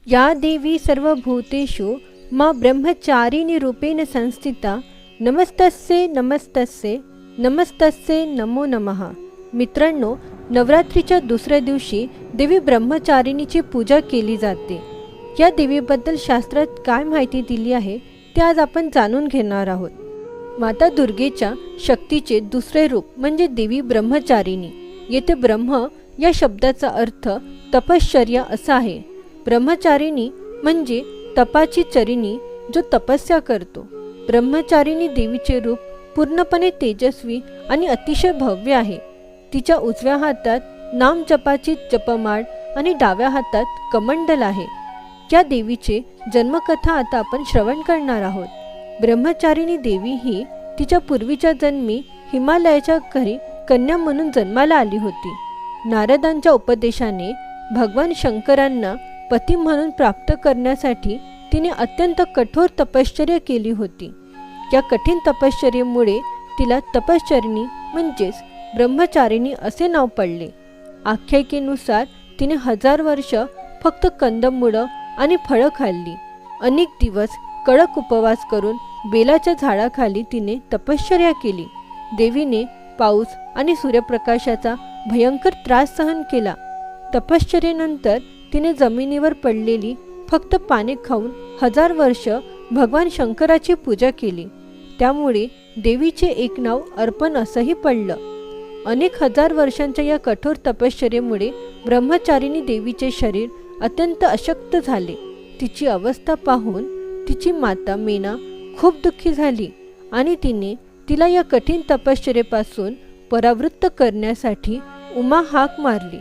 या देवी सर्वभूतेषु मा ब्रह्मचारिणी रूपेण संस्थिता नमस्तस्ये नमस्तस्ये नमस्तस्ये नमो नमः। मित्रांनो, नवरात्रीच्या दुसऱ्या दिवशी देवी ब्रह्मचारिणीची पूजा केली जाते। या देवीबद्दल शास्त्रात काय माहिती दिली आहे ते आज आपण जाणून घेणार आहोत। माता दुर्गेच्या शक्तीचे दुसरे रूप म्हणजे देवी ब्रह्मचारिणी। येथे ब्रह्म या शब्दाचा अर्थ तपश्चर्या असा आहे। ब्रह्मचारिणी म्हणजे तपाची चरिणी, जो तपस्या करतो। ब्रह्मचारिणी देवीचे रूप पूर्णपणे तेजस्वी आणि अतिशय भव्य आहे। तिच्या उजव्या हातात नामजपाची जपमाळ आणि डाव्या हातात कमंडल आहे। या देवीचे जन्मकथा आता आपण श्रवण करणार आहोत। ब्रह्मचारिणी देवी ही तिच्या पूर्वीच्या जन्मी हिमालयाच्या घरी कन्या म्हणून जन्माला आली होती। नारदांच्या उपदेशाने भगवान शंकरांना पती म्हणून प्राप्त करण्यासाठी तिने अत्यंत कठोर तपश्चर्या केली होती। या कठीण तपश्चर्येमुळे तिला तपश्चरिणी म्हणजेच ब्रह्मचारिणी असे नाव पडले। आख्यायिकेनुसार तिने 1000 वर्ष फक्त कंदमुळं आणि फळं खाल्ली। अनेक दिवस कडक उपवास करून बेलाच्या झाडाखाली तिने तपश्चर्या केली। देवीने पाऊस आणि सूर्यप्रकाशाचा भयंकर त्रास सहन केला। तपश्चर्येनंतर तिने जमिनीवर पडलेली फक्त पाने खाऊन 1000 वर्ष भगवान शंकराची पूजा केली। त्यामुळे देवीचे एक नाव अर्पण असंही पडलं। अनेक 1000 वर्षांच्या या कठोर तपश्चर्येमुळे ब्रह्मचारिणी देवीचे शरीर अत्यंत अशक्त झाले। तिची अवस्था पाहून तिची माता मेना खूप दुःखी झाली आणि तिला या कठीण तपश्चर्येपासून परावृत्त करण्यासाठी उमा हाक मारली।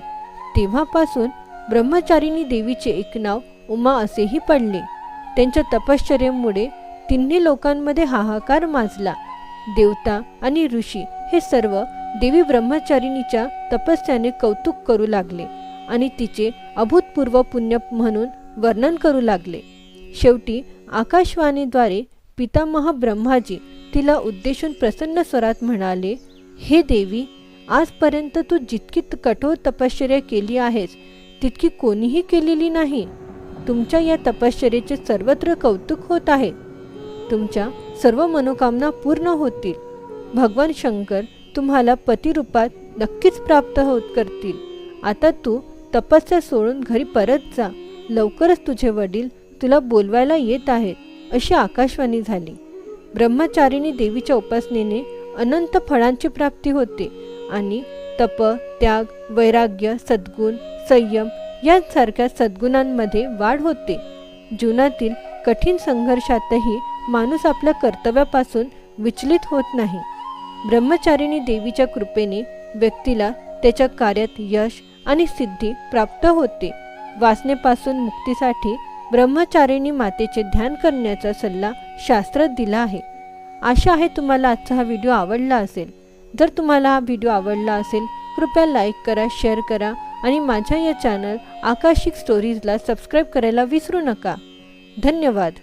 तेव्हापासून ब्रह्मचारिणी देवीचे एक नाव उमा असेही पडले। त्यांच्या तपश्चर्येमुळे तिन्ही लोकांमध्ये हाहाकार माजला। देवता आणि ऋषी हे सर्व देवी ब्रह्मचारिणीच्या तपस्याने कौतुक करू लागले आणि तिचे अभूतपूर्व पुण्य म्हणून वर्णन करू लागले। शेवटी आकाशवाणीद्वारे पितामह ब्रह्माजी तिला उद्देशून प्रसन्न स्वरात म्हणाले, हे देवी, आजपर्यंत तू जितकी कठोर तपश्चर्या केली आहेस तितकी कोणीही केलेली नाही। तुमच्या या तपश्चर्येचे सर्वत्र कौतुक होत आहे। तुमच्या सर्व मनोकामना पूर्ण होतील। भगवान शंकर तुम्हाला पतिरूपात नक्कीच प्राप्त करतील। आता तू तपस्या सोडून घरी परत जा। लवकरच तुझे वडील तुला बोलवायला येत आहेत, अशी आकाशवाणी झाली। ब्रह्मचारिणी देवीच्या उपासनेने अनंत फळांची प्राप्ती होते आणि तप, त्याग, वैराग्य, सद्गुण, संयम यांसारख्या सद्गुणांमध्ये वाढ होते। जीवनातील कठीण संघर्षातही माणूस आपल्या कर्तव्यापासून विचलित होत नाही। ब्रह्मचारिणी देवीच्या कृपेने व्यक्तीला त्याच्या कार्यात यश आणि सिद्धी प्राप्त होते। वासनेपासून मुक्तीसाठी ब्रह्मचारिणी मातेचे ध्यान करण्याचा सल्ला शास्त्रात दिला आहे। आशा आहे तुम्हाला आजचा हा व्हिडिओ आवडला असेल। जर तुम्हाला हा व्हिडिओ आवडला असेल कृपया लाईक करा, शेअर करा आणि माझ्या या चॅनल आकाशिक स्टोरीजला सबस्क्राईब करायला विसरू नका। धन्यवाद।